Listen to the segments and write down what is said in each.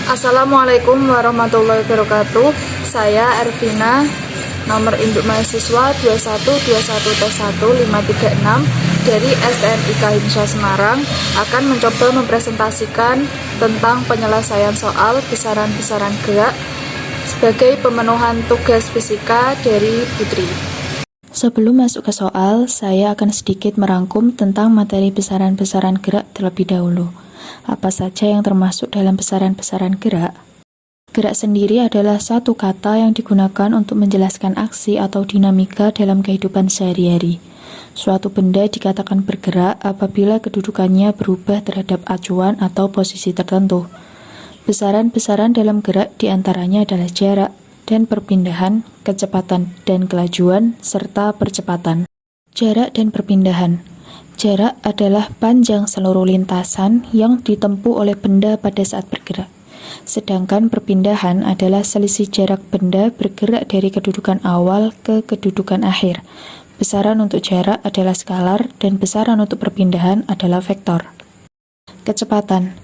Assalamualaikum warahmatullahi wabarakatuh. Saya Ervina, nomor induk mahasiswa 2121T1 536 dari STNIK Himsya Semarang akan mencoba mempresentasikan tentang penyelesaian soal besaran-besaran gerak sebagai pemenuhan tugas fisika dari Putri. Sebelum masuk ke soal, saya akan sedikit merangkum tentang materi besaran-besaran gerak terlebih dahulu. Apa saja yang termasuk dalam besaran-besaran gerak? Gerak sendiri adalah satu kata yang digunakan untuk menjelaskan aksi atau dinamika dalam kehidupan sehari-hari. Suatu benda dikatakan bergerak apabila kedudukannya berubah terhadap acuan atau posisi tertentu. Besaran-besaran dalam gerak diantaranya adalah jarak dan perpindahan, kecepatan dan kelajuan, serta percepatan. Jarak dan perpindahan. Jarak adalah panjang seluruh lintasan yang ditempuh oleh benda pada saat bergerak. Sedangkan perpindahan adalah selisih jarak benda bergerak dari kedudukan awal ke kedudukan akhir. Besaran untuk jarak adalah skalar dan besaran untuk perpindahan adalah vektor. Kecepatan.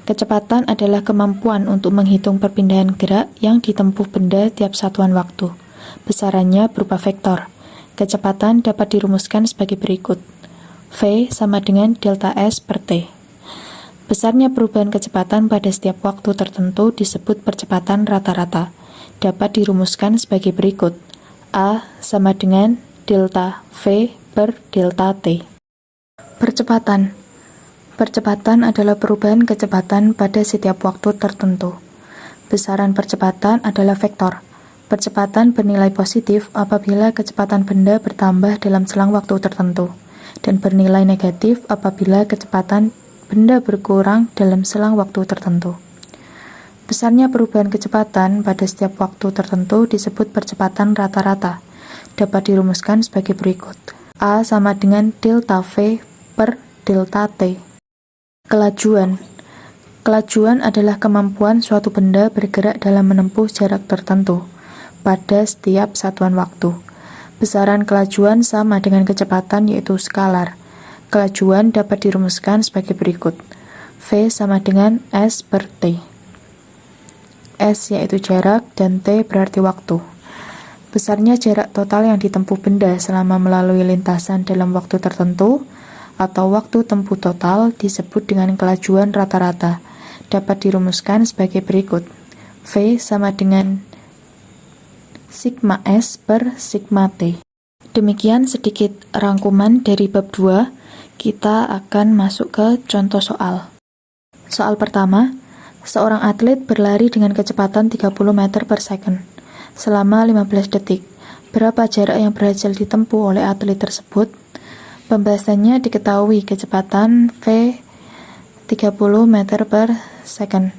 Kecepatan adalah kemampuan untuk menghitung perpindahan gerak yang ditempuh benda tiap satuan waktu. Besarannya berupa vektor. Kecepatan dapat dirumuskan sebagai berikut. V sama dengan delta S per T. Besarnya perubahan kecepatan pada setiap waktu tertentu disebut percepatan rata-rata. Dapat dirumuskan sebagai berikut. A sama dengan delta V per delta T. Percepatan. Percepatan adalah perubahan kecepatan pada setiap waktu tertentu. Besaran percepatan adalah vektor. Percepatan bernilai positif apabila kecepatan benda bertambah dalam selang waktu tertentu, dan bernilai negatif apabila kecepatan benda berkurang dalam selang waktu tertentu. Besarnya perubahan kecepatan pada setiap waktu tertentu disebut percepatan rata-rata. Dapat dirumuskan sebagai berikut. A sama dengan delta V per delta T. Kelajuan. Kelajuan adalah kemampuan suatu benda bergerak dalam menempuh jarak tertentu pada setiap satuan waktu. Besaran kelajuan sama dengan kecepatan yaitu skalar. Kelajuan dapat dirumuskan sebagai berikut. V sama dengan S per T. S yaitu jarak dan T berarti waktu. Besarnya jarak total yang ditempuh benda selama melalui lintasan dalam waktu tertentu atau waktu tempuh total disebut dengan kelajuan rata-rata. Dapat dirumuskan sebagai berikut. V sama dengan sigma S per sigma T. Demikian sedikit rangkuman dari bab 2. Kita akan masuk ke contoh soal. Soal pertama, seorang atlet berlari dengan kecepatan 30 meter per second selama 15 detik. Berapa jarak yang berhasil ditempuh oleh atlet tersebut? Pembahasannya diketahui kecepatan V 30 meter per second.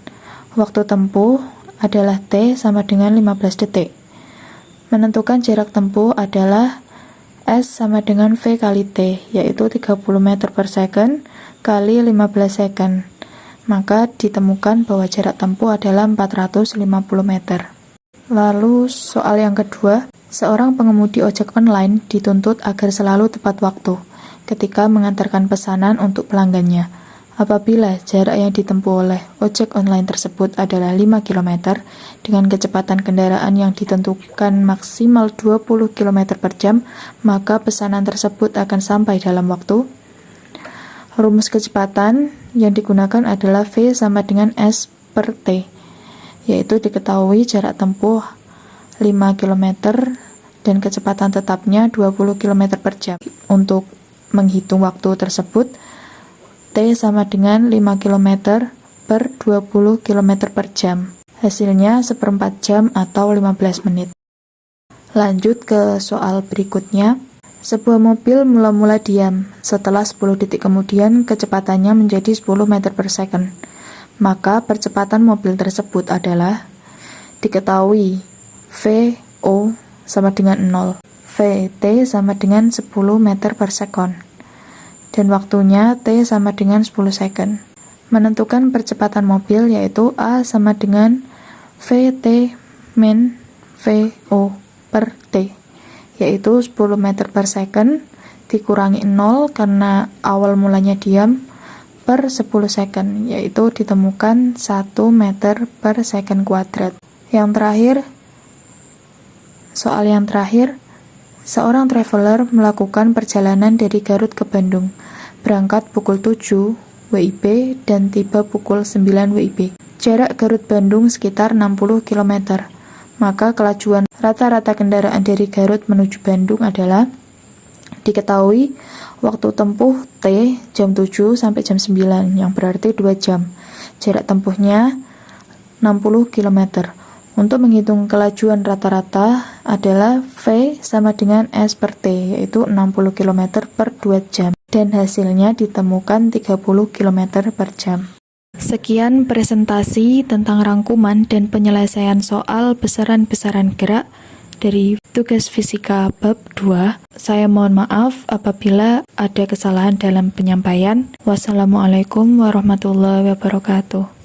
Waktu tempuh adalah T sama dengan 15 detik. Menentukan jarak tempuh adalah S sama dengan V kali T, yaitu 30 meter per second kali 15 second. Maka ditemukan bahwa jarak tempuh adalah 450 meter. Lalu soal yang kedua, seorang pengemudi ojek online dituntut agar selalu tepat waktu ketika mengantarkan pesanan untuk pelanggannya. Apabila jarak yang ditempuh oleh ojek online tersebut adalah 5 km dengan kecepatan kendaraan yang ditentukan maksimal 20 km per jam, maka pesanan tersebut akan sampai dalam waktu. Rumus kecepatan yang digunakan adalah V sama dengan S per T, yaitu diketahui jarak tempuh 5 km dan kecepatan tetapnya 20 km per jam. Untuk menghitung waktu tersebut, T sama dengan 5 km per 20 km per jam. Hasilnya 1/4 jam atau 15 menit. Lanjut ke soal berikutnya. Sebuah mobil mula-mula diam. Setelah 10 detik kemudian, kecepatannya menjadi 10 meter per second. Maka percepatan mobil tersebut adalah diketahui VO sama dengan 0. VT sama dengan 10 meter per second. Dan waktunya T sama dengan 10 second. Menentukan percepatan mobil yaitu A sama dengan VT min VO per T, yaitu 10 meter per second dikurangi 0 karena awal mulanya diam, per 10 second, yaitu ditemukan 1 meter per second kuadrat. Soal yang terakhir, seorang traveler melakukan perjalanan dari Garut ke Bandung, berangkat pukul 7 WIB dan tiba pukul 9 WIB. Jarak Garut-Bandung sekitar 60 km. Maka kelajuan rata-rata kendaraan dari Garut menuju Bandung adalah diketahui waktu tempuh T jam 7 sampai jam 9, yang berarti 2 jam. Jarak tempuhnya 60 km. Untuk menghitung kelajuan rata-rata adalah V sama dengan S per T, yaitu 60 km per 2 jam. Dan hasilnya ditemukan 30 km per jam. Sekian presentasi tentang rangkuman dan penyelesaian soal besaran-besaran gerak dari tugas fisika bab 2. Saya mohon maaf apabila ada kesalahan dalam penyampaian. Wassalamualaikum warahmatullahi wabarakatuh.